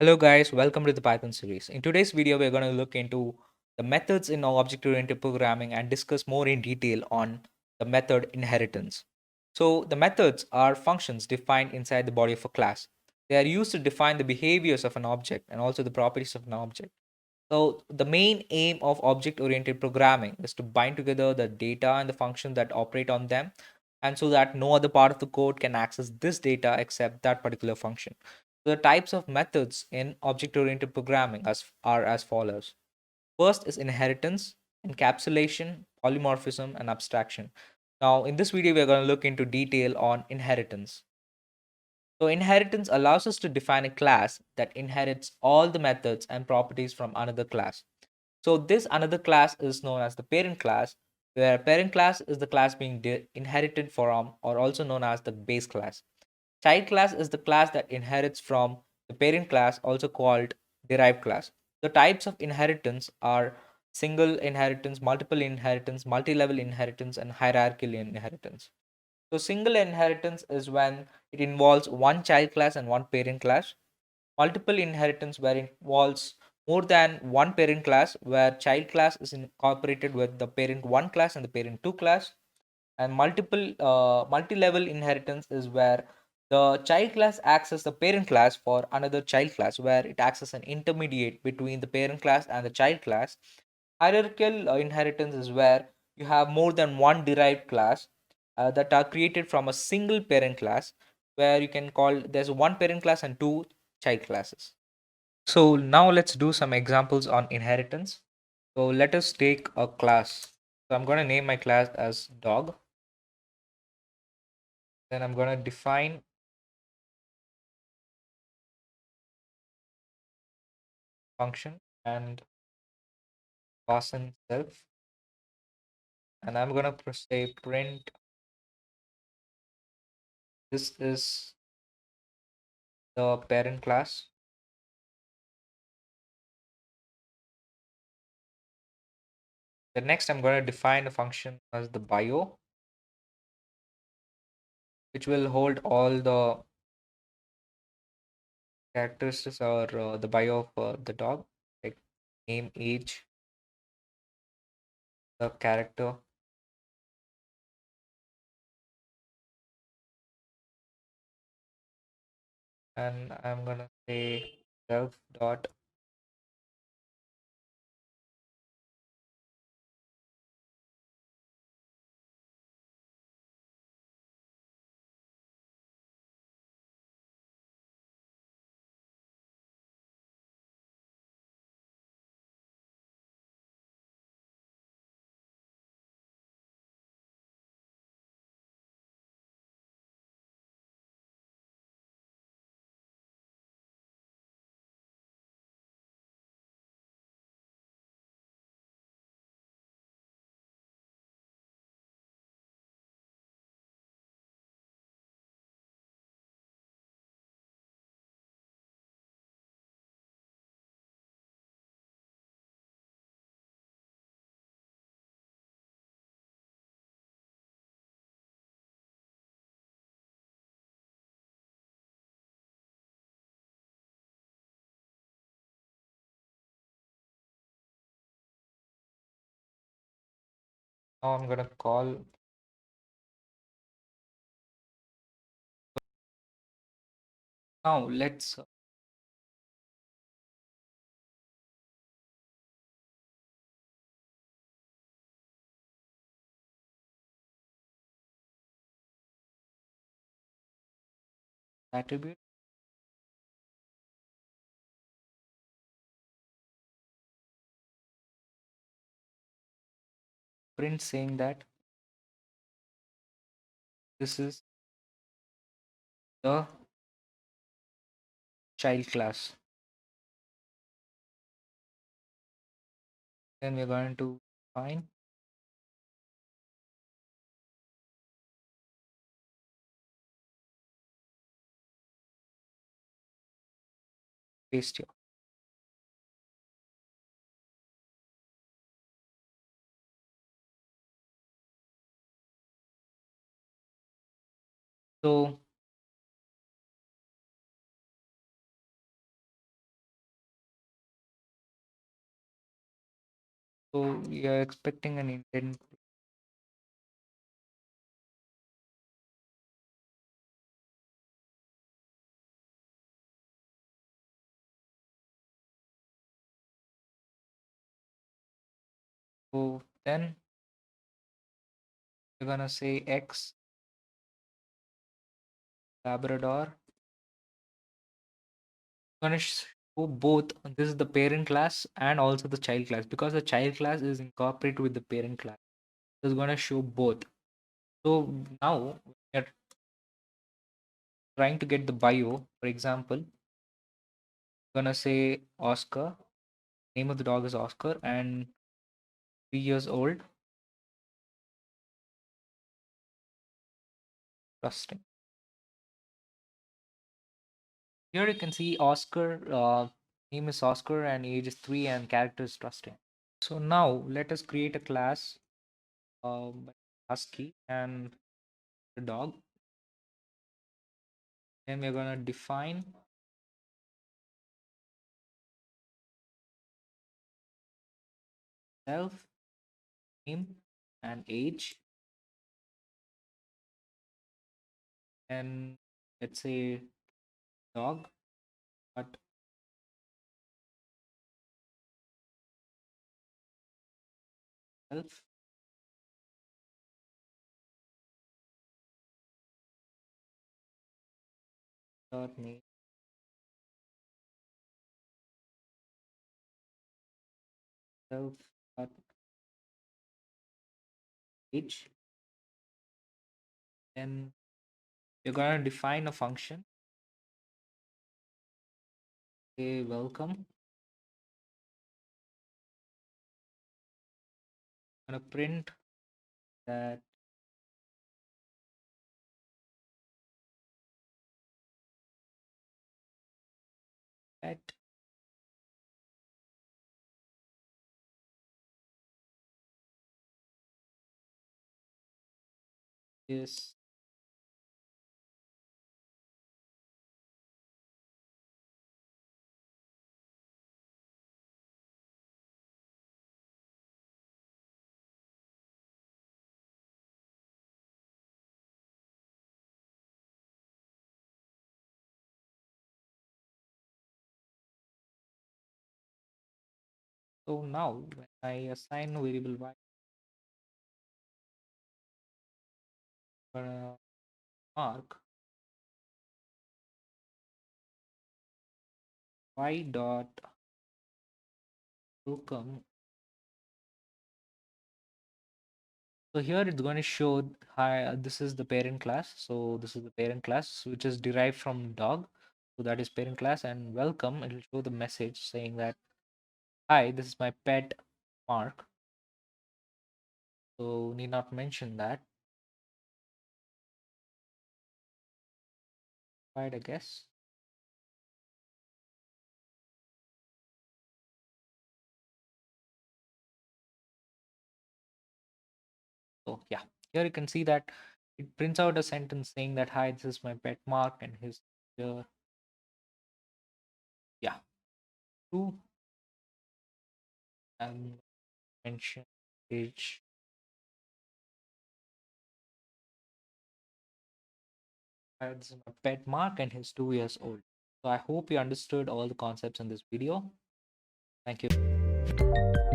Hello guys, welcome to the Python series. In today's video, we're going to look into the methods in object-oriented programming and discuss more in detail on the method inheritance. So the methods are functions defined inside the body of a class. They are used to define the behaviors of an object and also the properties of an object. So the main aim of object-oriented programming is to bind together the data and the functions that operate on them, and so that no other part of the code can access this data except that particular function. So the types of methods in object-oriented programming are as follows. First is inheritance, encapsulation, polymorphism, and abstraction. Now, in this video, we're going to look into detail on inheritance. So inheritance allows us to define a class that inherits all the methods and properties from another class. So this another class is known as the parent class, where parent class is the class being inherited from, or also known as the base class. Child class is the class that inherits from the parent class, also called derived class. The types of inheritance are single inheritance, multiple inheritance, multi-level inheritance, and hierarchical inheritance. So single inheritance is when it involves one child class and one parent class. Multiple inheritance where it involves more than one parent class, where child class is incorporated with the parent 1 class and the parent 2 class. And multi-level inheritance is where the child class acts as the parent class for another child class, where it acts as an intermediate between the parent class and the child class. Hierarchical inheritance is where you have more than one derived class that are created from a single parent class, where you can call there's one parent class and two child classes. So now let's do some examples on inheritance. So let us take a class. So I'm going to name my class as dog. Then I'm going to define function and pass in self. And I'm going to say print this is the parent class. The next I'm going to define a function as the bio, which will hold all the characteristics or the bio of the dog, like name, age, the character, and I'm going to say self dot Now I'm gonna call. Now let's attribute print saying that this is the child class. Then we're going to find paste here. So So we are expecting an intent. So then we're gonna say X Labrador. Gonna show both. This is the parent class and also the child class, because the child class is incorporated with the parent class. So it's gonna show both. So now we are trying to get the bio. For example, gonna say Oscar. Name of the dog is Oscar and 3 years old. Trusting. Here you can see Oscar. Name is Oscar and age is 3 and character is trusting. So now let us create a class by Husky and the dog. Then we're gonna define self, name, and age. And let's say dog, but self dot name, self dot age. Then you're gonna define a function. Say welcome. Gonna print that pet is so now when I assign variable y, gonna mark y dot welcome. So here it's going to show hi, this is the parent class. So this is the parent class which is derived from dog. So that is parent class, and welcome. It will show the message saying that hi, this is my pet Mark. So need not mention that. Right, I guess. So yeah, here you can see that it prints out a sentence saying that hi, this is my pet Mark, and his uh, yeah, true, and mention age. This is my pet Mark, and he's 2 years old. So I hope you understood all the concepts in this video. Thank you.